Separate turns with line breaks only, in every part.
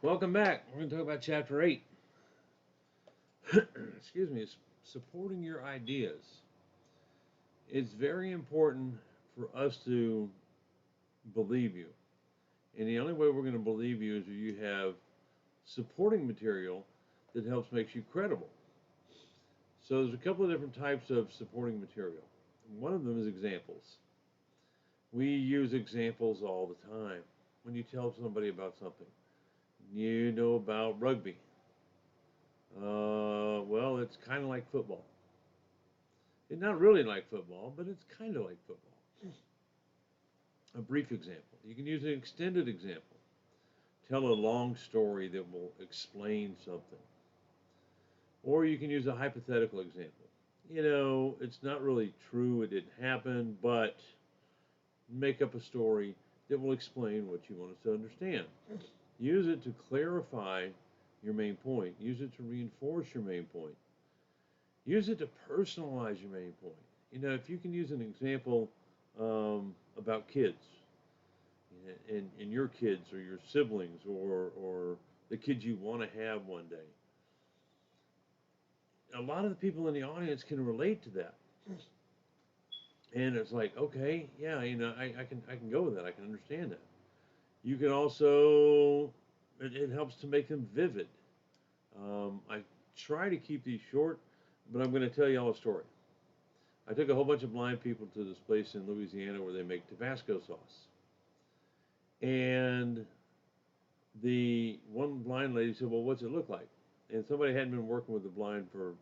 Welcome back. We're going to talk about chapter 8. Excuse me, it's supporting your ideas. It's very important for us to believe you. And the only way we're going to believe you is if you have supporting material that helps make you credible. So there's a couple of different types of supporting material. One of them is examples. We use examples all the time. When you tell somebody about something, you know about rugby. Well, it's kind of like football. It's not really like football, but it's kind of like football. A brief example. You can use an extended example. Tell a long story that will explain something. Or you can use a hypothetical example. It's not really true, it didn't happen, but make up a story that will explain what you want us to understand. Use it to clarify your main point. Use it to reinforce your main point. Use it to personalize your main point. If you can use an example about kids and your kids or your siblings or the kids you want to have one day, a lot of the people in the audience can relate to that. And it's like, okay, yeah, I can go with that. I can understand that. You can also, it helps to make them vivid. I try to keep these short, but I'm going to tell you all a story. I took a whole bunch of blind people to this place in Louisiana where they make Tabasco sauce. And the one blind lady said, well, what's it look like? And somebody hadn't been working with the blind for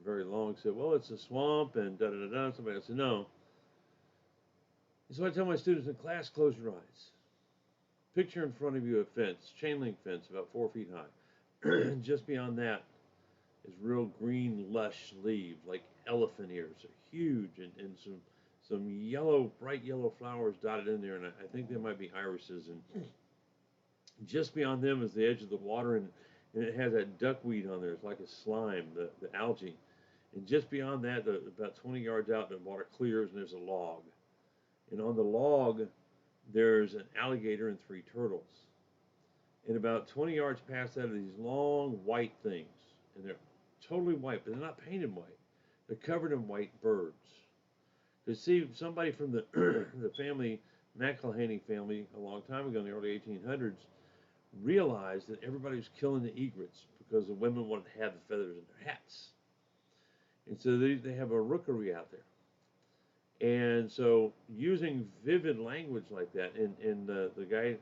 very long said, well, it's a swamp and da-da-da-da. Somebody else said, no. And so I tell my students in class, close your eyes. Picture in front of you a fence, chain link fence, about 4 feet high. And just beyond that is real green, lush leaves, like elephant ears. They're huge, and some yellow, bright yellow flowers dotted in there, and I think they might be irises. And just beyond them is the edge of the water, and it has that duckweed on there. It's like a slime, the algae. And just beyond that, about 20 yards out, the water clears, and there's a log. And on the log, there's an alligator and 3 turtles. And about 20 yards past that are these long white things, and they're totally white, but they're not painted white. They're covered in white birds. Because see, somebody from the the family, McIlhenny family, a long time ago in the early 1800s, realized that everybody was killing the egrets because the women wanted to have the feathers in their hats. And so they have a rookery out there. And so using vivid language like that, and the guy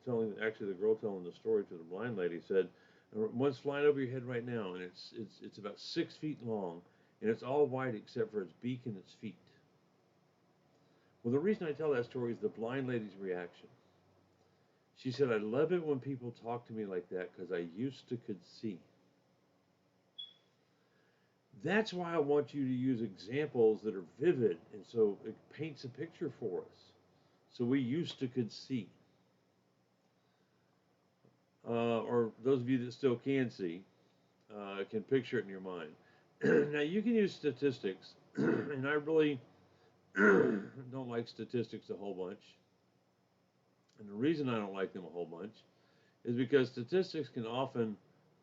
telling, actually the girl telling the story to the blind lady said, one's flying over your head right now, and it's about 6 feet long, and it's all white except for its beak and its feet. Well, the reason I tell that story is the blind lady's reaction. She said, I love it when people talk to me like that because I used to could see. That's why I want you to use examples that are vivid, and so it paints a picture for us. So we used to could see. Or those of you that still can see, can picture it in your mind. Now you can use statistics, and I really don't like statistics a whole bunch. And the reason I don't like them a whole bunch is because statistics can often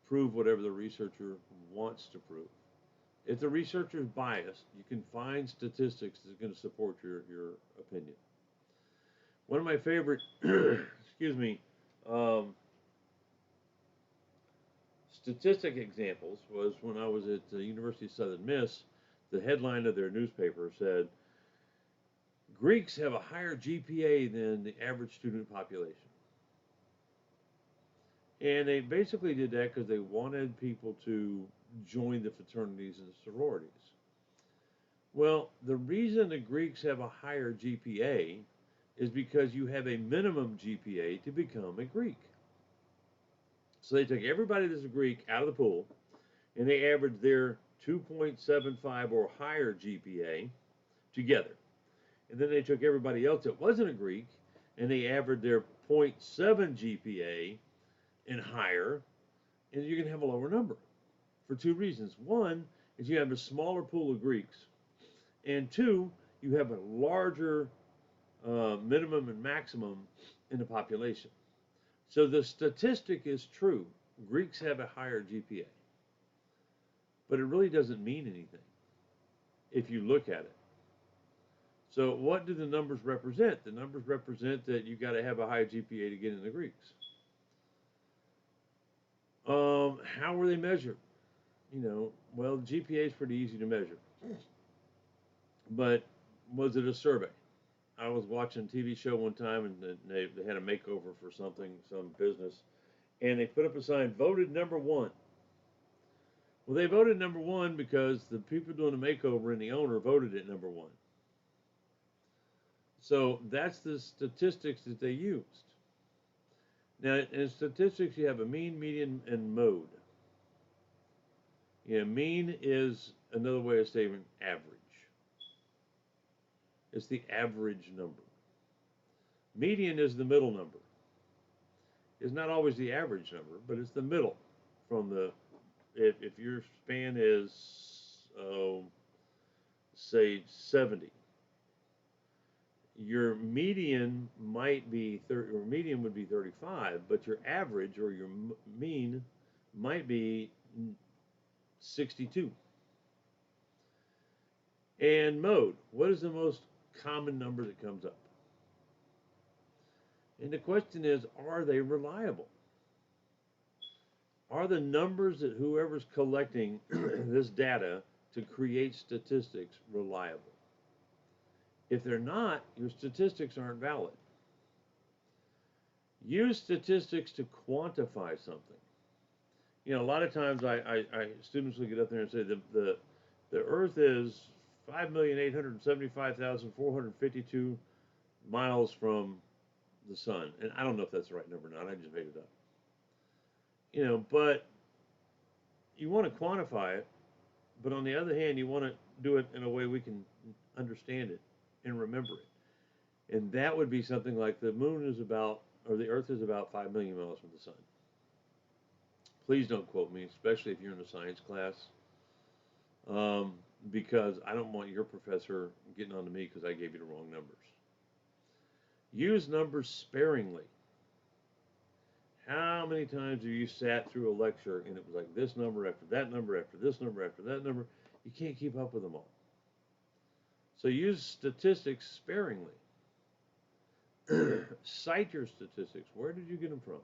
prove whatever the researcher wants to prove. If the researcher is biased, you can find statistics that are going to support your opinion. One of my favorite, excuse me, um, statistic examples was when I was at the University of Southern Miss. The headline of their newspaper said, Greeks have a higher GPA than the average student population. And they basically did that because they wanted people to join the fraternities and the sororities. Well, the reason the Greeks have a higher GPA is because you have a minimum GPA to become a Greek. So they took everybody that's a Greek out of the pool, and they averaged their 2.75 or higher GPA together. And then they took everybody else that wasn't a Greek, and they averaged their zero point 0.7 GPA and higher, and you're going to have a lower number for 2 reasons. One is you have a smaller pool of Greeks, and 2, you have a larger minimum and maximum in the population. So the statistic is true. Greeks have a higher GPA, but it really doesn't mean anything if you look at it. So what do the numbers represent? The numbers represent that you got to have a high GPA to get in the Greeks. How were they measured? Well, GPA is pretty easy to measure, but was it a survey? I was watching a TV show one time, and they had a makeover for something, some business, and they put up a sign, voted number one. Well, they voted number one because the people doing the makeover and the owner voted it number one. So that's the statistics that they used. Now, in statistics, you have a mean, median, and mode. Mean is another way of saying average. It's the average number. Median is the middle number. It's not always the average number, but it's the middle from the, if your span is, say 70, your median might be 30, or median would be 35, but your average or your mean might be 62. And mode, what is the most common number that comes up? And the question is, are they reliable? Are the numbers that whoever's collecting this data to create statistics reliable? If they're not, your statistics aren't valid. Use statistics to quantify something. A lot of times students will get up there and say the Earth is 5,875,452 miles from the sun. And I don't know if that's the right number or not. I just made it up. But you want to quantify it, but on the other hand, you want to do it in a way we can understand it and remember it. And that would be something like the moon is about, or the Earth is about 5 million miles from the sun. Please don't quote me, especially if you're in a science class, because I don't want your professor getting on to me because I gave you the wrong numbers. Use numbers sparingly. How many times have you sat through a lecture and it was like this number after that number after this number after that number? You can't keep up with them all. So use statistics sparingly. Cite your statistics. Where did you get them from?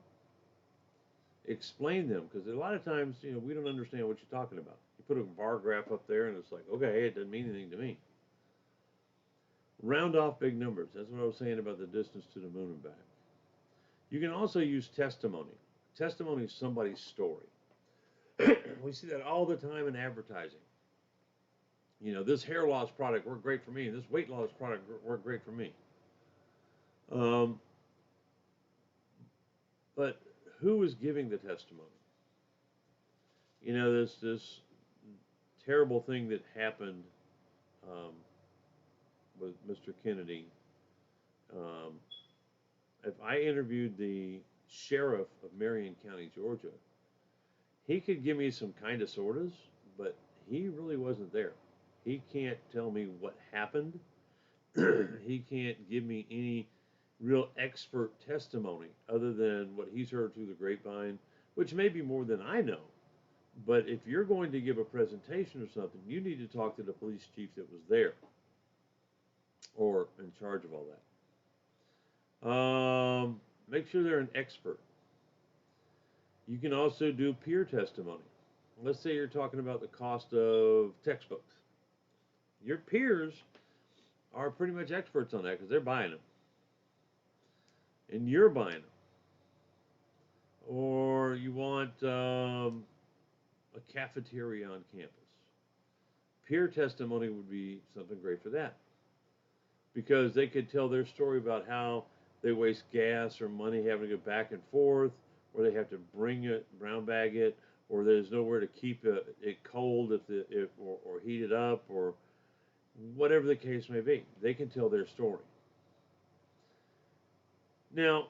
Explain them, because a lot of times, we don't understand what you're talking about. You put a bar graph up there and it's like, okay, it doesn't mean anything to me. Round off big numbers. That's what I was saying about the distance to the moon and back. You can also use testimony. Testimony is somebody's story. We see that all the time in advertising. This hair loss product worked great for me, and this weight loss product worked great for me. But who is giving the testimony? This terrible thing that happened with Mr. Kennedy. If I interviewed the sheriff of Marion County, Georgia, he could give me some kind of sortas, but he really wasn't there. He can't tell me what happened. He can't give me any real expert testimony other than what he's heard through the grapevine, which may be more than I know. But if you're going to give a presentation or something, you need to talk to the police chief that was there or in charge of all that. Make sure they're an expert. You can also do peer testimony. Let's say you're talking about the cost of textbooks. Your peers are pretty much experts on that because they're buying them. And you're buying them. Or you want a cafeteria on campus. Peer testimony would be something great for that. Because they could tell their story about how they waste gas or money having to go back and forth, or they have to bring it, brown bag it, or there's nowhere to keep it cold or heat it up, or whatever the case may be. They can tell their story. Now,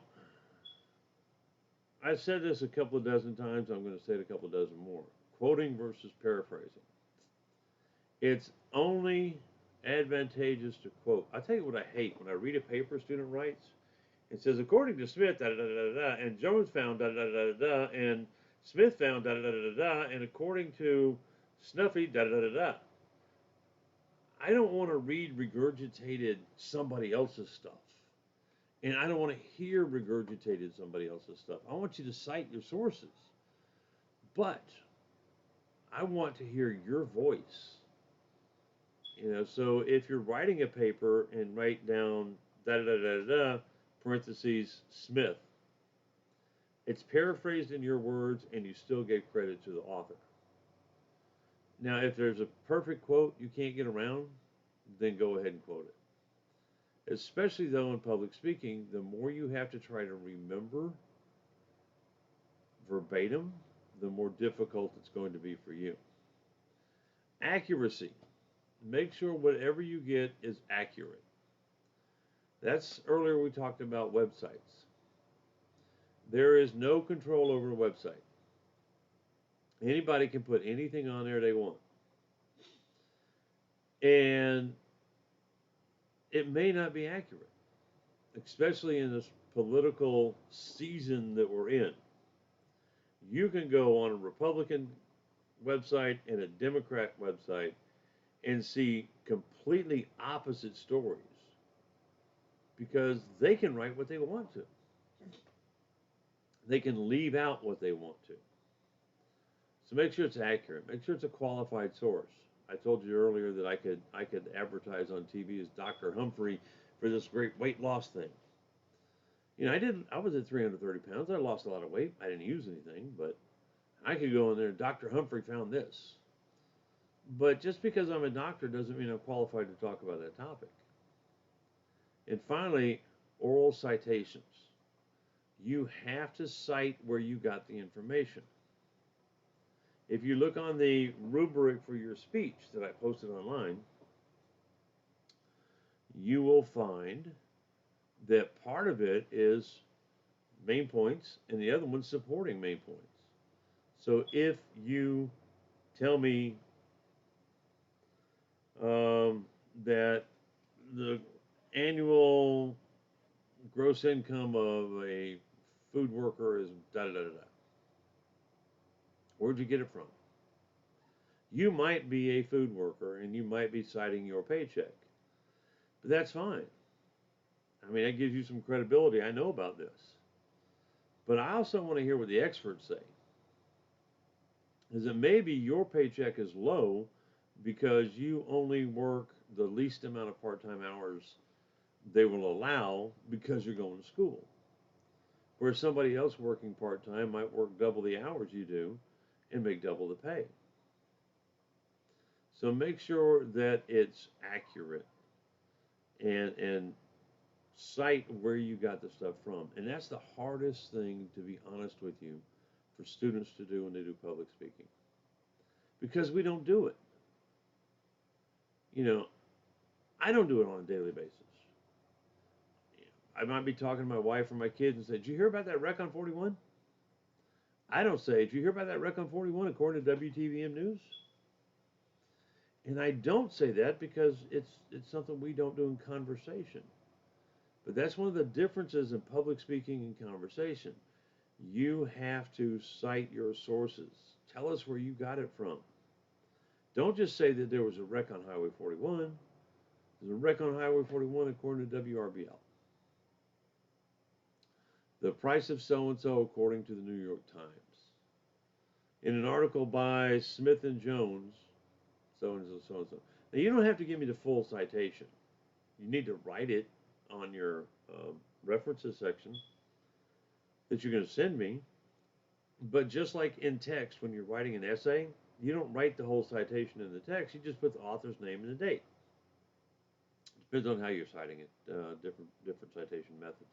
I've said this a couple of dozen times. I'm going to say it a couple of dozen more. Quoting versus paraphrasing. It's only advantageous to quote. I'll tell you what I hate when I read a paper a student writes It says, according to Smith, da da da da da, and Jones found da da da da da, and Smith found da da da da da, and according to Snuffy, da da da da. I don't want to read regurgitated somebody else's stuff. And I don't want to hear regurgitated somebody else's stuff. I want you to cite your sources. But I want to hear your voice. So if you're writing a paper and write down da da da da da, parentheses Smith, it's paraphrased in your words and you still get credit to the author. Now, if there's a perfect quote you can't get around, then go ahead and quote it. Especially though in public speaking, the more you have to try to remember verbatim, the more difficult it's going to be for you. Accuracy. Make sure whatever you get is accurate. That's earlier we talked about websites. There is no control over a website. Anybody can put anything on there they want. And it may not be accurate, especially in this political season that we're in. You can go on a Republican website and a Democrat website and see completely opposite stories because they can write what they want to. They can leave out what they want to. So make sure it's accurate. Make sure it's a qualified source. I told you earlier that I could advertise on TV as Dr. Humphrey for this great weight loss thing. I was at 330 pounds. I lost a lot of weight. I didn't use anything, but I could go in there and Dr. Humphrey found this. But just because I'm a doctor doesn't mean I'm qualified to talk about that topic. And finally, oral citations. You have to cite where you got the information. If you look on the rubric for your speech that I posted online, you will find that part of it is main points and the other one's supporting main points. So if you tell me that the annual gross income of a food worker is da da da da, where'd you get it from? You might be a food worker and you might be citing your paycheck, but that's fine. I mean, that gives you some credibility. I know about this. But I also want to hear what the experts say. Is that maybe your paycheck is low because you only work the least amount of part-time hours they will allow because you're going to school. Where somebody else working part-time might work double the hours you do and make double the pay. So make sure that it's accurate and cite where you got the stuff from. And that's the hardest thing, to be honest with you, for students to do when they do public speaking. Because we don't do it. I don't do it on a daily basis. I might be talking to my wife or my kids and say, did you hear about that wreck on 41? I don't say, did you hear about that wreck on 41 according to WTVM News? And I don't say that because it's something we don't do in conversation. But that's one of the differences in public speaking and conversation. You have to cite your sources. Tell us where you got it from. Don't just say that there was a wreck on Highway 41. There's a wreck on Highway 41 according to WRBL. The price of so-and-so according to the New York Times. In an article by Smith and Jones, so-and-so, so-and-so. Now, you don't have to give me the full citation. You need to write it on your references section that you're going to send me. But just like in text, when you're writing an essay, you don't write the whole citation in the text. You just put the author's name and the date. Depends on how you're citing it, different citation methods.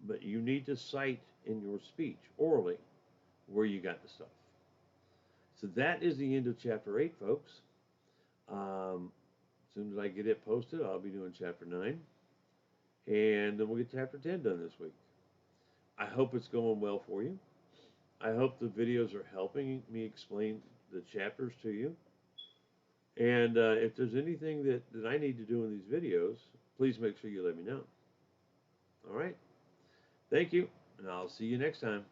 But you need to cite in your speech, orally, where you got the stuff. So that is the end of Chapter 8, folks. As soon as I get it posted, I'll be doing Chapter 9. And then we'll get Chapter 10 done this week. I hope it's going well for you. I hope the videos are helping me explain the chapters to you. And if there's anything that I need to do in these videos, please make sure you let me know. All right. Thank you, and I'll see you next time.